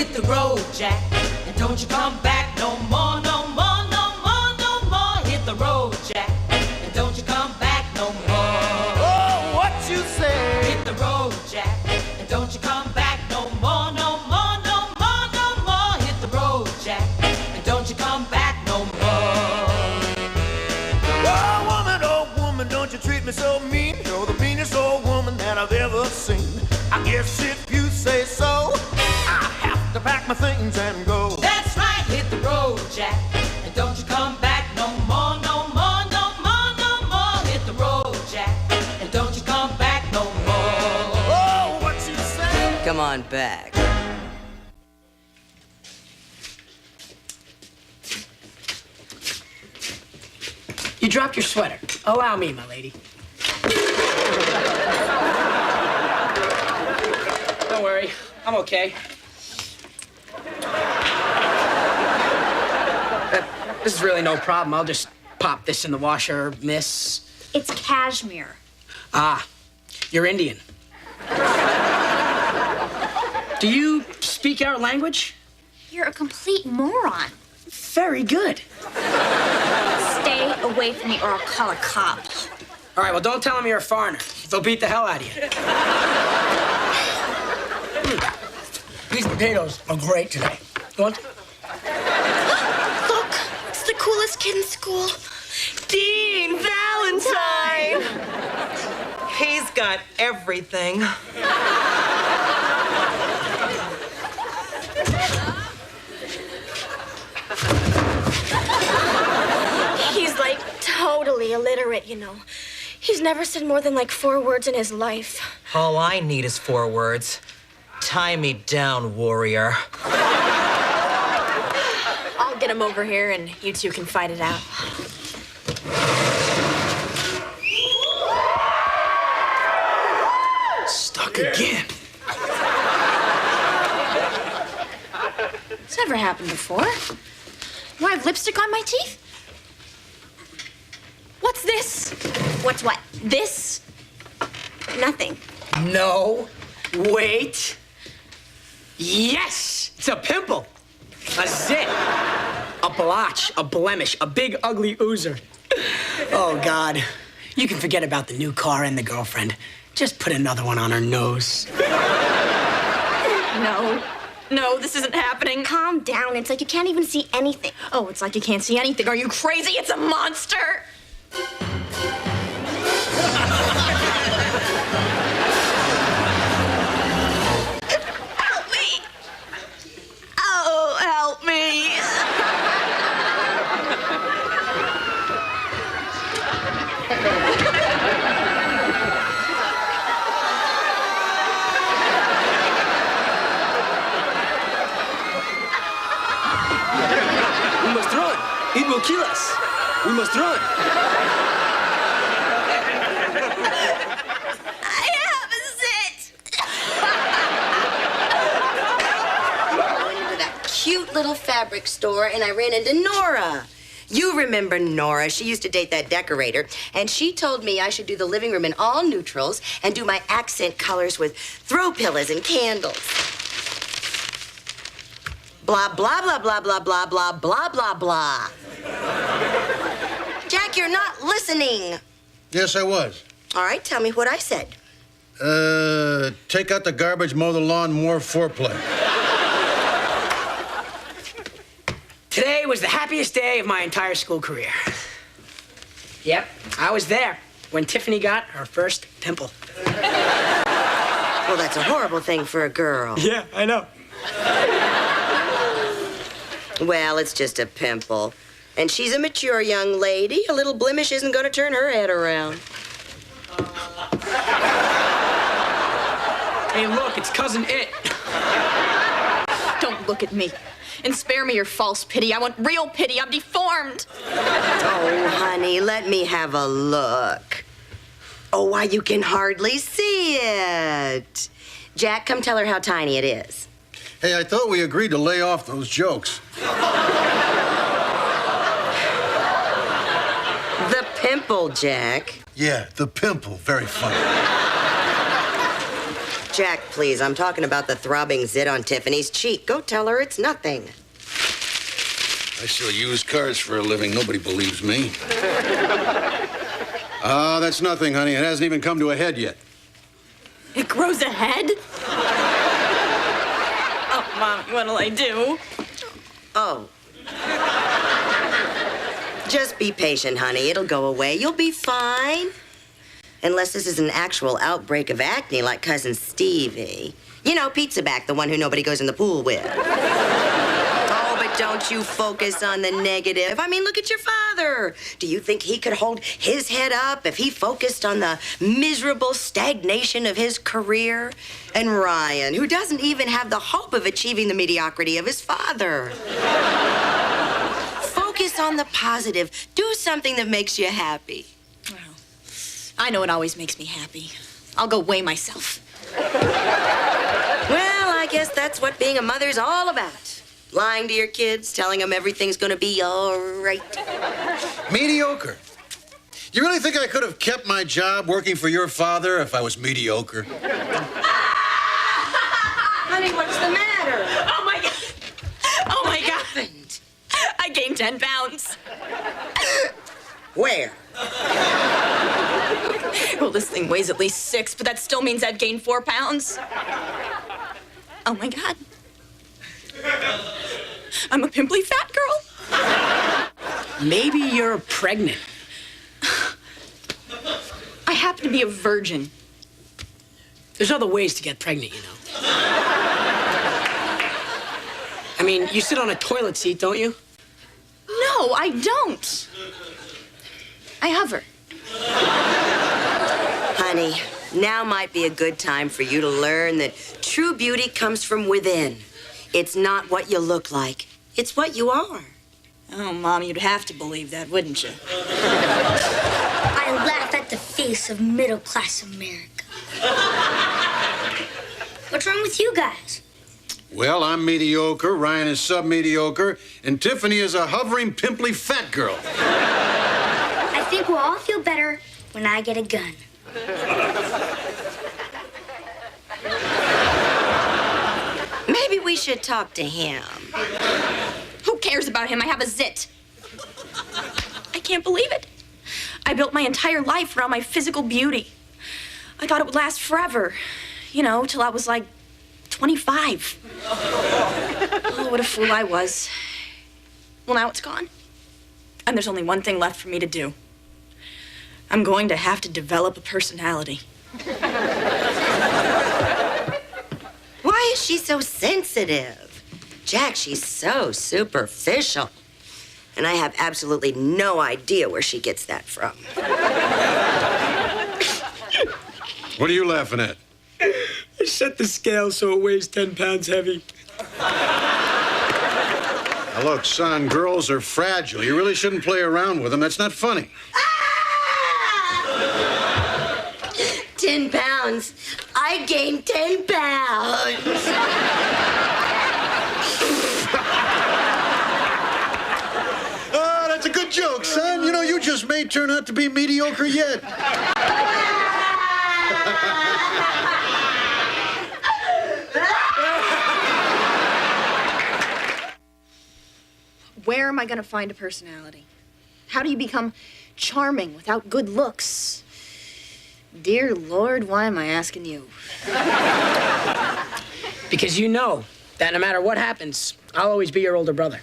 hit the road, Jack, and don't you come back no more, no more, no more, no more. Hit the road, Jack, and don't you come back no more. Oh, what you say? Hit the road, Jack, and don't you come back no more, no more, no more, no more. Hit the road, Jack, and don't you come back no more. Oh, woman, don't you treat me so mean. You're the meanest old woman that I've ever seen. I guess if you say so, I have to pack my things and go. That's right, hit the road, Jack, and don't you come back no more, no more, no more, no more. Hit the road, Jack, and don't you come back no more. Oh, what you say? Come on back. You dropped your sweater. Allow me, my lady. Don't worry, I'm okay. This is really no problem. I'll just pop this in the washer, miss. It's cashmere. Ah, you're Indian. Do you speak our language? You're a complete moron. Very good. Stay away from me or I'll call a cop. All right, well, don't tell them you're a foreigner. They'll beat the hell out of you. These potatoes are great today. You want? Look, it's the coolest kid in school. Dean Valentine. He's got everything. He's like totally illiterate, you know. He's never said more than like 4 words in his life. All I need is 4 words. Tie me down, warrior. I'll get him over here and you two can fight it out. Stuck again. It's never happened before. Do I have lipstick on my teeth? What's this? What's what? This? Nothing. No. Wait. Yes! It's a pimple. A zit. A blotch. A blemish. A big, ugly oozer. Oh, God. You can forget about the new car and the girlfriend. Just put another one on her nose. No, this isn't happening. Calm down. It's like you can't even see anything. Oh, it's like you can't see anything. Are you crazy? It's a monster. Help me. Oh, help me. We must run. It will kill us. We must run. I have a zit. I went into that cute little fabric store and I ran into Nora. You remember Nora. She used to date that decorator. And she told me I should do the living room in all neutrals and do my accent colors with throw pillows and candles. Blah, blah, blah, blah, blah, blah, blah, blah, blah, blah. Jack, you're not listening. Yes, I was. All right, tell me what I said. Take out the garbage, mow the lawn, more foreplay. Today was the happiest day of my entire school career. Yep, I was there when Tiffany got her first pimple. Well, that's a horrible thing for a girl. Yeah, I know. Well, it's just a pimple. And she's a mature young lady. A little blemish isn't going to turn her head around. Hey, look, it's Cousin It. Don't look at me. And spare me your false pity. I want real pity. I'm deformed. Oh, honey, let me have a look. Oh, why, you can hardly see it. Jack, come tell her how tiny it is. Hey, I thought we agreed to lay off those jokes. The pimple, Jack. Yeah, the pimple. Very funny. Jack, please, I'm talking about the throbbing zit on Tiffany's cheek. Go tell her it's nothing. I sell used cars for a living. Nobody believes me. That's nothing, honey. It hasn't even come to a head yet. It grows a head? Oh, Mom, what'll I do? Oh. Just be patient, honey. It'll go away. You'll be fine. Unless this is an actual outbreak of acne like Cousin Stevie. You know, Pizza Back, the one who nobody goes in the pool with. Oh, but don't you focus on the negative. I mean, look at your father. Do you think he could hold his head up if he focused on the miserable stagnation of his career? And Ryan, who doesn't even have the hope of achieving the mediocrity of his father. Focus on the positive. Do something that makes you happy. Well, I know what always makes me happy. I'll go weigh myself. Well, I guess that's what being a mother's all about. Lying to your kids, telling them everything's gonna be all right. Mediocre. You really think I could have kept my job working for your father if I was mediocre? Honey, what's the matter? Oh, my God. Oh, my God. Happened? I gained 10 pounds. Where? Well, this thing weighs at least 6, but that still means I've gained 4 pounds. Oh, my God. I'm a pimply fat girl. Maybe you're pregnant. I happen to be a virgin. There's other ways to get pregnant, you know. I mean, you sit on a toilet seat, don't you? No, I don't. I hover. Honey, now might be a good time for you to learn that true beauty comes from within. It's not what you look like. It's what you are. Oh, Mom, you'd have to believe that, wouldn't you? I laugh at the face of middle-class America. What's wrong with you guys? Well, I'm mediocre, Ryan is sub-mediocre, and Tiffany is a hovering, pimply fat girl. I think we'll all feel better when I get a gun. Maybe we should talk to him. Who cares about him? I have a zit. I can't believe it. I built my entire life around my physical beauty. I thought it would last forever. You know, till I was like 25. Oh, what a fool I was. Well, now it's gone. And there's only one thing left for me to do. I'm going to have to develop a personality. Why is she so sensitive? Jack, she's so superficial. And I have absolutely no idea where she gets that from. What are you laughing at? I set the scale so it weighs 10 pounds heavy. Now, look, son, girls are fragile. You really shouldn't play around with them. That's not funny. 10 pounds. I gained 10 pounds. Oh, that's a good joke, son. You know, you just may turn out to be mediocre yet. Where am I going to find a personality? How do you become charming without good looks? Dear Lord, why am I asking you? Because you know that no matter what happens, I'll always be your older brother.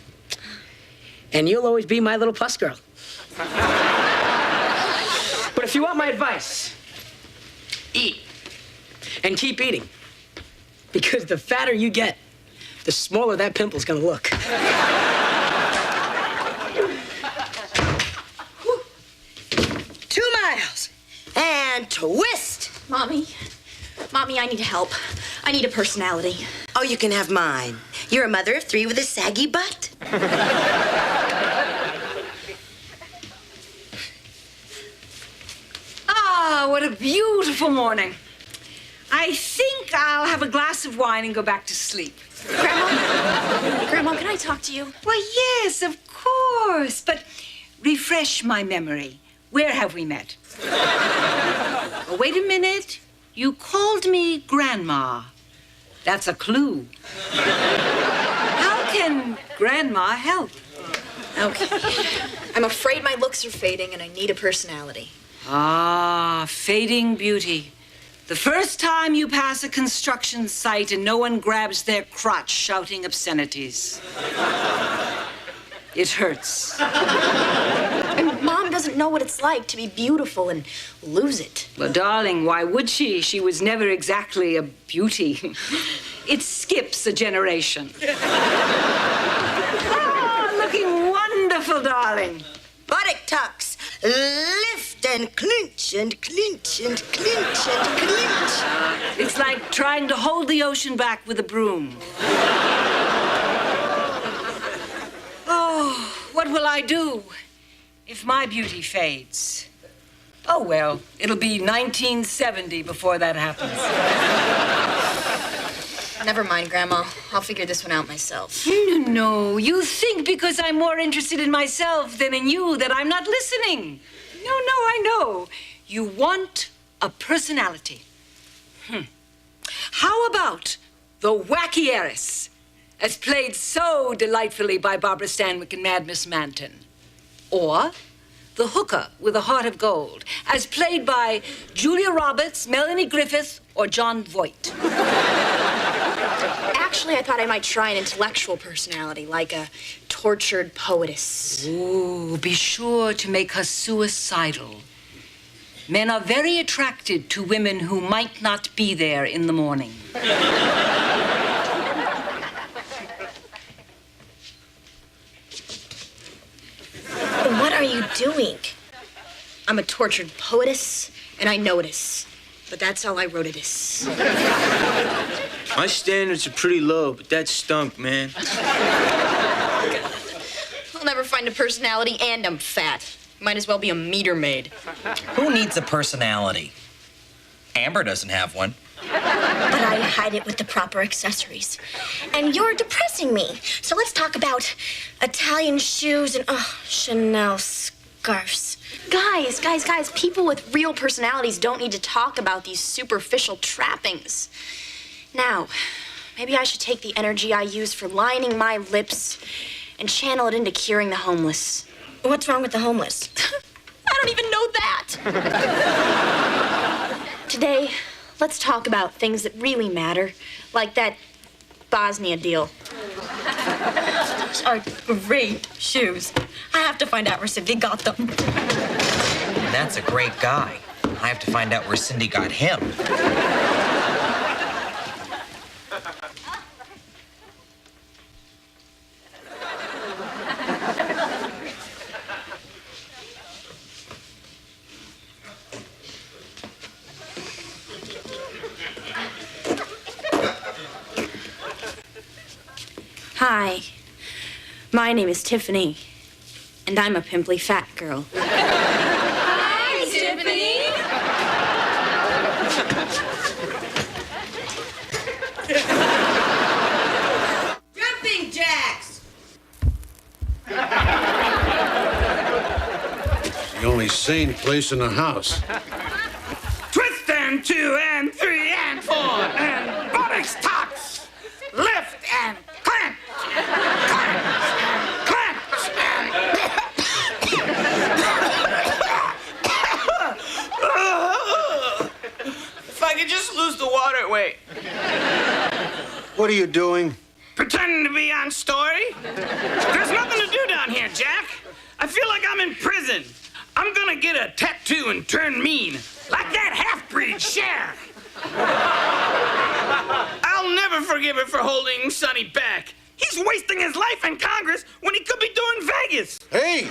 And you'll always be my little plus girl. But if you want my advice, eat. And keep eating. Because the fatter you get, the smaller that pimple's gonna look. 2 miles. And twist. Mommy, I need help. I need a personality. Oh, you can have mine. You're a mother of 3 with a saggy butt. Ah, what a beautiful morning. I think I'll have a glass of wine and go back to sleep. Grandma, can I talk to you? Why, yes, of course. But refresh my memory. Where have we met? Oh, wait a minute. You called me Grandma. That's a clue. How can Grandma help? Okay. I'm afraid my looks are fading and I need a personality. Ah, fading beauty. The first time you pass a construction site and no one grabs their crotch shouting obscenities. It hurts. And Mom doesn't know what it's like to be beautiful and lose it. Well, darling, why would she? She was never exactly a beauty. It skips a generation. Ah, looking wonderful, darling. Buttock tucks. Lift and clinch and clinch and clinch and clinch. It's like trying to hold the ocean back with a broom. Oh, what will I do if my beauty fades? Oh, well, it'll be 1970 before that happens. Never mind, Grandma. I'll figure this one out myself. No, you think because I'm more interested in myself than in you that I'm not listening. No, I know. You want a personality. How about the wacky heiress, as played so delightfully by Barbara Stanwyck and Mad Miss Manton? Or the hooker with a heart of gold, as played by Julia Roberts, Melanie Griffith, or John Voight? Actually, I thought I might try an intellectual personality, like a tortured poetess. Ooh, be sure to make her suicidal. Men are very attracted to women who might not be there in the morning. What are you doing? I'm a tortured poetess, and I notice. But that's all I wrote it is. My standards are pretty low, but that stunk, man. I'll never find a personality, and I'm fat. Might as well be a meter maid. Who needs a personality? Amber doesn't have one. But I hide it with the proper accessories. And you're depressing me. So let's talk about Italian shoes and, Chanel scarves. Guys, people with real personalities don't need to talk about these superficial trappings. Now, maybe I should take the energy I use for lining my lips and channel it into curing the homeless. What's wrong with the homeless? I don't even know that. Today, let's talk about things that really matter, like that Bosnia deal. Those are great shoes. I have to find out where Cindy got them. And that's a great guy. I have to find out where Cindy got him. Hi, my name is Tiffany, and I'm a pimply fat girl. Hi, Tiffany. Jumping jacks. The only sane place in the house. Twist and 2 and 3 and 4 and buttocks tots. Lift and clench. Clench and clench and... If I could just lose the water weight. What are you doing? Pretending to be on story? There's nothing to do down here, Jack. I feel like I'm in prison. I'm gonna get a tattoo and turn mean, like that half-breed Cher. I'll never forgive her for holding Sonny back. He's wasting his life in Congress when he could be doing Vegas. Hey!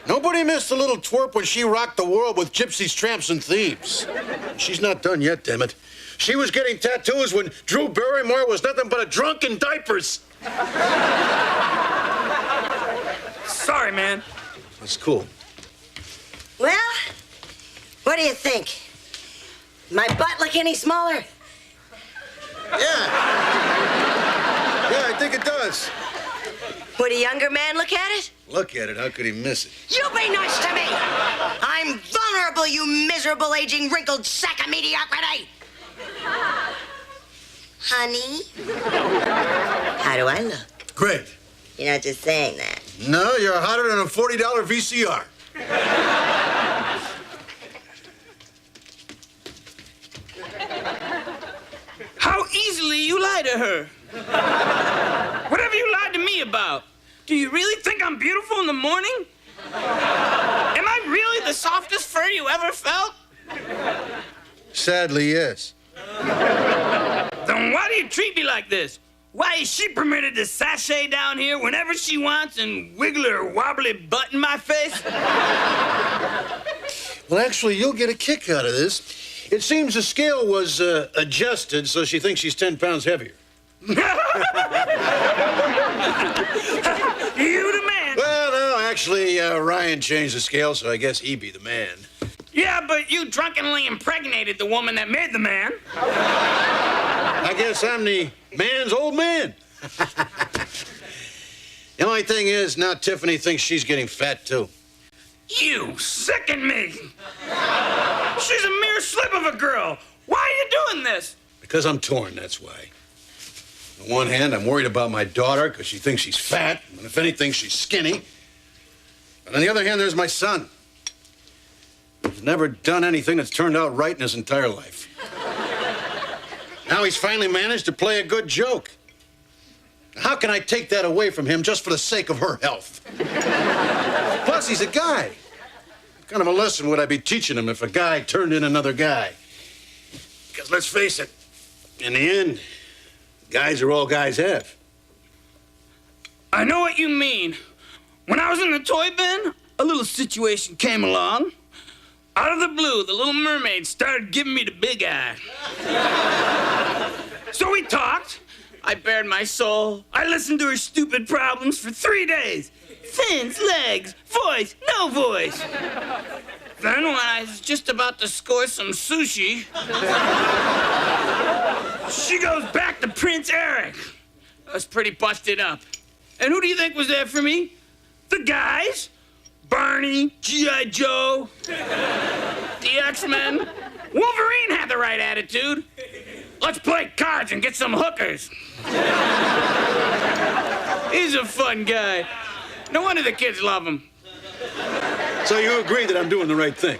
Nobody missed a little twerp when she rocked the world with gypsies, tramps, and thieves. She's not done yet, damn it. She was getting tattoos when Drew Barrymore was nothing but a drunk in diapers. Sorry, man. That's cool. Well, what do you think? My butt look any smaller? Yeah. Yeah, I think it does. Would a younger man look at it? Look at it. How could he miss it? You be nice to me! I'm vulnerable, you miserable, aging, wrinkled sack of mediocrity! Honey? How do I look? Great. You're not just saying that. No, you're hotter than a $40 VCR. How easily you lie to her. Whatever you lied to me about. Do you really think I'm beautiful in the morning? Am I really the softest fur you ever felt? Sadly, yes. Then why do you treat me like this? Why is she permitted to sashay down here whenever she wants and wiggle her wobbly butt in my face? Well, actually, you'll get a kick out of this. It seems the scale was adjusted, so she thinks she's 10 pounds heavier. You the man. Well, no, actually, Ryan changed the scale, so I guess he be the man. Yeah, but you drunkenly impregnated the woman that made the man. I guess I'm the man's old man. The only thing is, now Tiffany thinks she's getting fat, too. You sicken me. She's a mere slip of a girl. Why are you doing this? Because I'm torn, that's why. On the one hand, I'm worried about my daughter because she thinks she's fat, and if anything, she's skinny. But on the other hand, there's my son. He's never done anything that's turned out right in his entire life. Now he's finally managed to play a good joke. How can I take that away from him just for the sake of her health? Plus, he's a guy. What kind of a lesson would I be teaching him if a guy turned in another guy? Because let's face it, in the end, guys are all guys have. I know what you mean. When I was in the toy bin, a little situation came along. Out of the blue, the Little Mermaid started giving me the big eye. So we talked. I bared my soul. I listened to her stupid problems for 3 days. Fins, legs, voice, no voice. Then when I was just about to score some sushi, she goes back to Prince Eric. I was pretty busted up. And who do you think was there for me? The guys. Barney, G.I. Joe, the X-Men. Wolverine had the right attitude. Let's play cards and get some hookers. He's a fun guy. No wonder the kids love him. So you agree that I'm doing the right thing?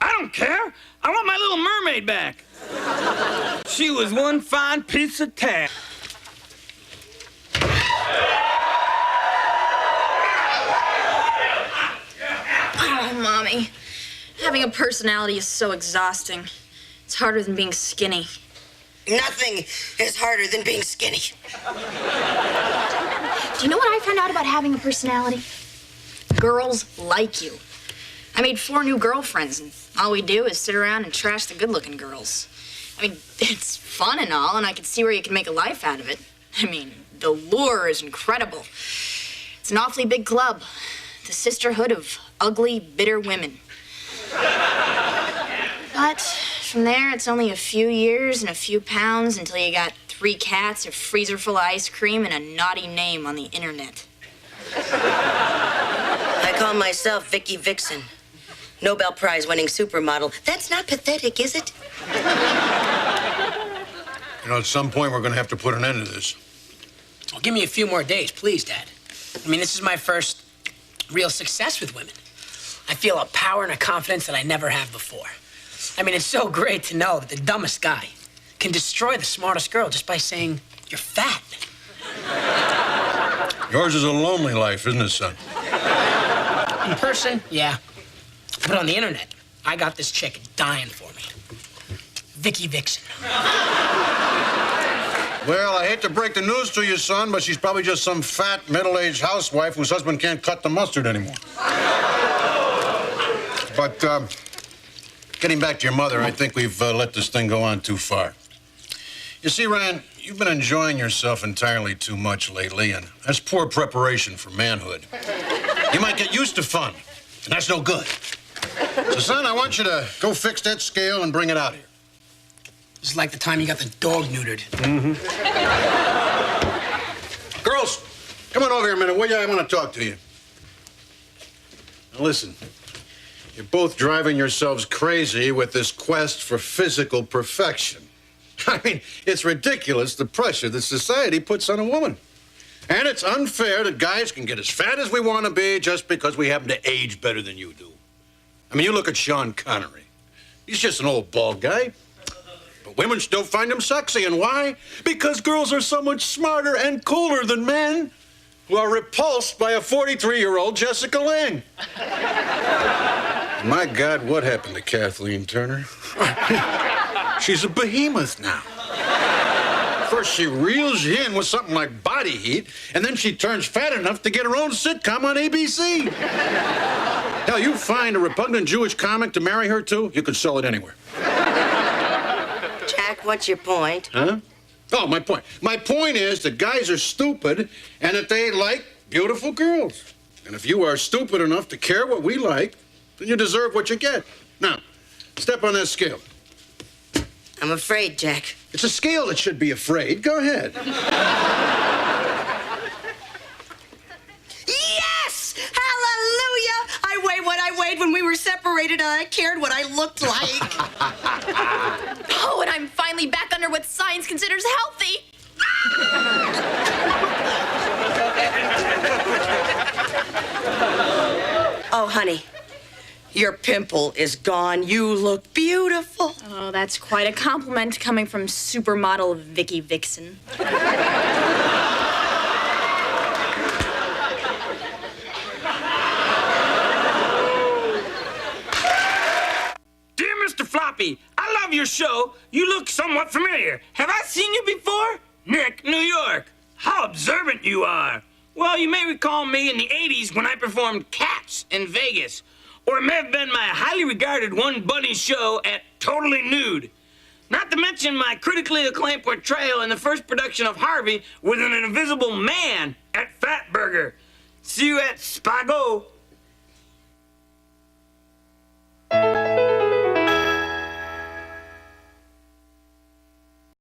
I don't care. I want my Little Mermaid back. She was one fine piece of tack. Oh, Mommy. Having a personality is so exhausting. It's harder than being skinny. Nothing is harder than being skinny. Do you know what I found out about having a personality? Girls like you. I made 4 new girlfriends, and all we do is sit around and trash the good-looking girls. I mean, it's fun and all, and I can see where you can make a life out of it. I mean, the lure is incredible. It's an awfully big club. The sisterhood of ugly, bitter women. But from there, it's only a few years and a few pounds until you got 3 cats, a freezer full of ice cream, and a naughty name on the internet. I call myself Vicky Vixen. Nobel Prize winning supermodel. That's not pathetic, is it? You know, at some point, we're going to have to put an end to this. Well, give me a few more days, please, Dad. I mean, this is my first real success with women. I feel a power and a confidence that I never have before. I mean, it's so great to know that the dumbest guy can destroy the smartest girl just by saying, you're fat. Yours is a lonely life, isn't it, son? In person, yeah. But on the internet, I got this chick dying for me. Vicky Vixen. Well, I hate to break the news to you, son, but she's probably just some fat, middle-aged housewife whose husband can't cut the mustard anymore. But, getting back to your mother, I think we've let this thing go on too far. You see, Ryan, you've been enjoying yourself entirely too much lately, and that's poor preparation for manhood. You might get used to fun, and that's no good. So, son, I want you to go fix that scale and bring it out here. This is like the time you got the dog neutered. Mm-hmm. Girls, Come on over here a minute, will you? I want to talk to you. Now listen, you're both driving yourselves crazy with this quest for physical perfection. I mean, it's ridiculous, the pressure that society puts on a woman. And it's unfair that guys can get as fat as we want to be just because we happen to age better than you do. I mean, you look at Sean Connery. He's just an old bald guy. But women still find him sexy. And why? Because girls are so much smarter and cooler than men who are repulsed by a 43-year-old Jessica Lange. My God, what happened to Kathleen Turner? She's a behemoth now. First, she reels you in with something like Body Heat, and then she turns fat enough to get her own sitcom on ABC. Hell, you find a repugnant Jewish comic to marry her to, you could sell it anywhere. Jack, what's your point? Huh? Oh, my point. My point is that guys are stupid and that they like beautiful girls. And if you are stupid enough to care what we like, then you deserve what you get. Now, step on that scale. I'm afraid, Jack. It's a scale that should be afraid. Go ahead. Yes! Hallelujah! I weighed what I weighed when we were separated, and I cared what I looked like. Oh, and I'm finally back under what science considers healthy. Oh, honey, your pimple is gone. You look beautiful. Oh, that's quite a compliment coming from supermodel Vicky Vixen. Dear Mr. Floppy, I love your show. You look somewhat familiar. Have I seen you before? Nick, New York. How observant you are. Well, you may recall me in the 80s when I performed Cats in Vegas. Or it may have been my highly regarded One Bunny show at Totally Nude. Not to mention my critically acclaimed portrayal in the first production of Harvey with an invisible man at Fatburger. See you at Spago.